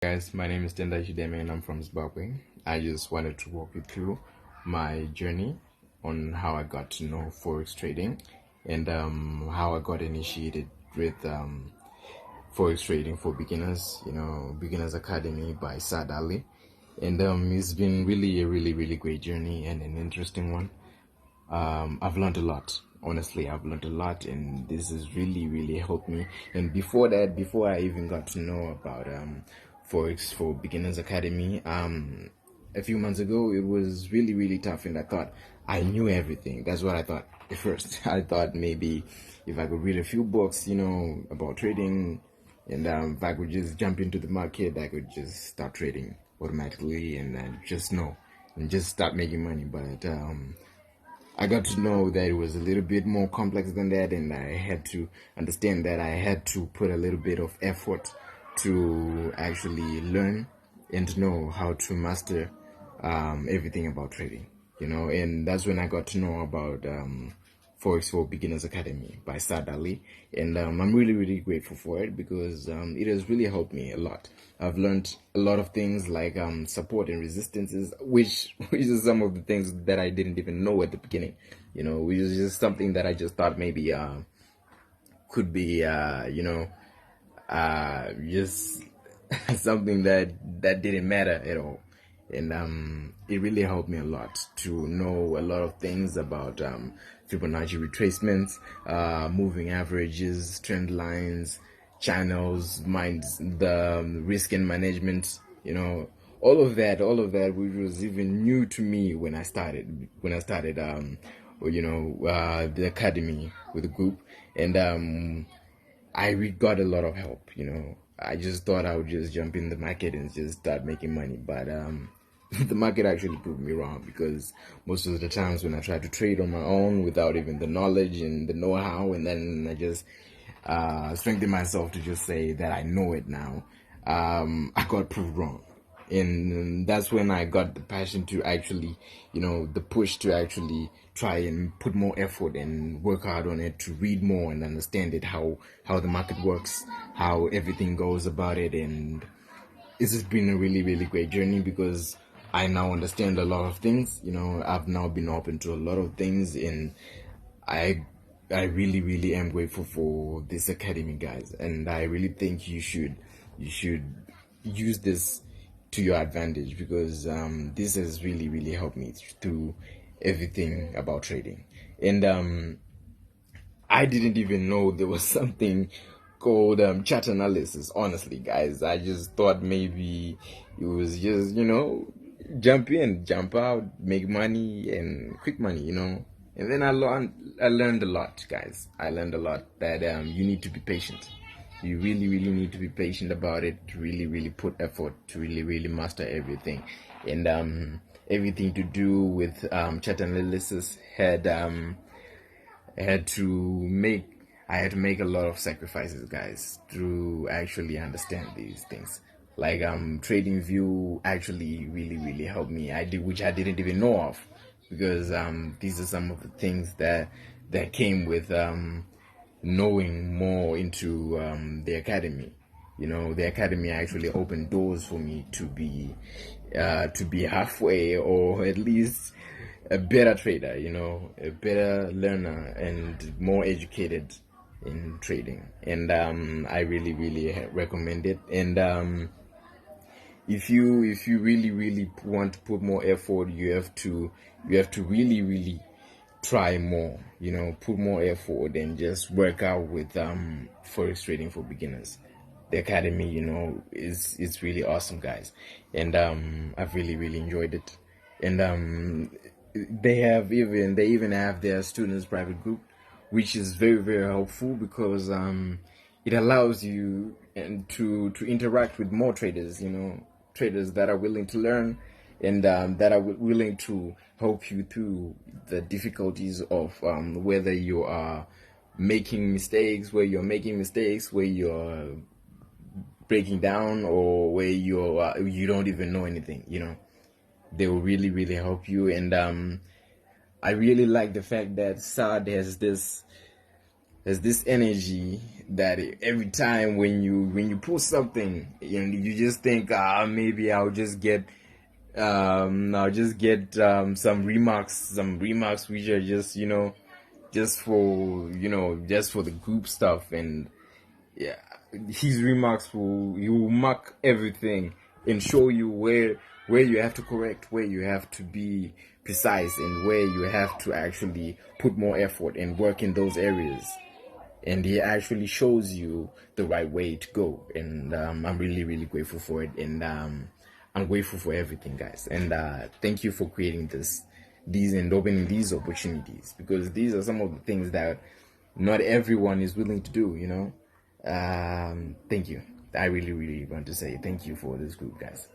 Guys, my name is Tenda Shideme and I'm from Zimbabwe. I just wanted to walk you through my journey on how I got to know Forex trading and how I got initiated with Forex trading for beginners, Beginners Academy by Saad Ali. And it's been really a really great journey and an interesting one. I've learned a lot. Honestly, I've learned a lot, and this has really helped me. And before that, before I even got to know about Forex for Beginners Academy, a few months ago, it was really tough, and I thought I knew everything. That's what I thought at first. I thought maybe if I could read a few books, about trading, and if I could just jump into the market, I could just start trading automatically, and then just know and just start making money. But I got to know that it was a little bit more complex than that, and I had to understand that I had to put a little bit of effort to actually learn and to know how to master everything about trading, and that's when I got to know about Forex for Beginners Academy by Saad Ali, and I'm really grateful for it because it has really helped me a lot. I've learned a lot of things like support and resistances, which is some of the things that I didn't even know at the beginning, which is just something that I just thought maybe could be just something that didn't matter at all. And it really helped me a lot to know a lot of things about Fibonacci retracements, moving averages, trend lines, channels, the risk and management, all of that, which was even new to me when I started the academy with the group. And got a lot of help. I just thought I would just jump in the market and just start making money, but the market actually proved me wrong, because most of the times when I tried to trade on my own without even the knowledge and the know-how, and then I just strengthened myself to just say that I know it now, I got proved wrong. And that's when I got the passion to actually, the push to actually try and put more effort and work hard on it, to read more and understand it, how the market works, how everything goes about it. And this has been a really great journey, because I now understand a lot of things. I've now been open to a lot of things, and I really am grateful for this academy, guys. And I really think you should use this to your advantage, because this has really helped me through everything about trading. And I didn't even know there was something called chart analysis. Honestly, guys, I just thought maybe it was just jump in, jump out, make money, and quick money, And then I learned a lot, guys. I learned a lot that you need to be patient. You really need to be patient about it, to really put effort, to really master everything. And everything to do with chart analysis I had to make a lot of sacrifices, guys, to actually understand these things. Like TradingView actually really helped me. Which I didn't even know of, because these are some of the things that came with knowing more into the academy. The academy actually opened doors for me to be halfway, or at least a better trader, a better learner and more educated in trading. And I really recommend it. And if you really want to put more effort, you have to really try more, put more effort and just work out with Forex trading for beginners. The academy, is really awesome, guys. And I've really enjoyed it. And they even have their students private group, which is very helpful, because it allows you and to interact with more traders, traders that are willing to learn, and that are willing to help you through the difficulties of whether you are making mistakes, where you're breaking down, or where you don't even know anything. They will really help you. And I really like the fact that Saad has this there's this energy that every time when you post something, you just think, maybe I'll just get some remarks which are just just for the group stuff. And yeah, his remarks he will mark everything and show you where you have to correct, where you have to be precise, and where you have to actually put more effort and work in those areas. And he actually shows you the right way to go. And I'm really, really grateful for it. And I'm grateful for everything, guys. And thank you for creating these and opening these opportunities, because these are some of the things that not everyone is willing to do, Thank you. I really, really want to say thank you for this group, guys.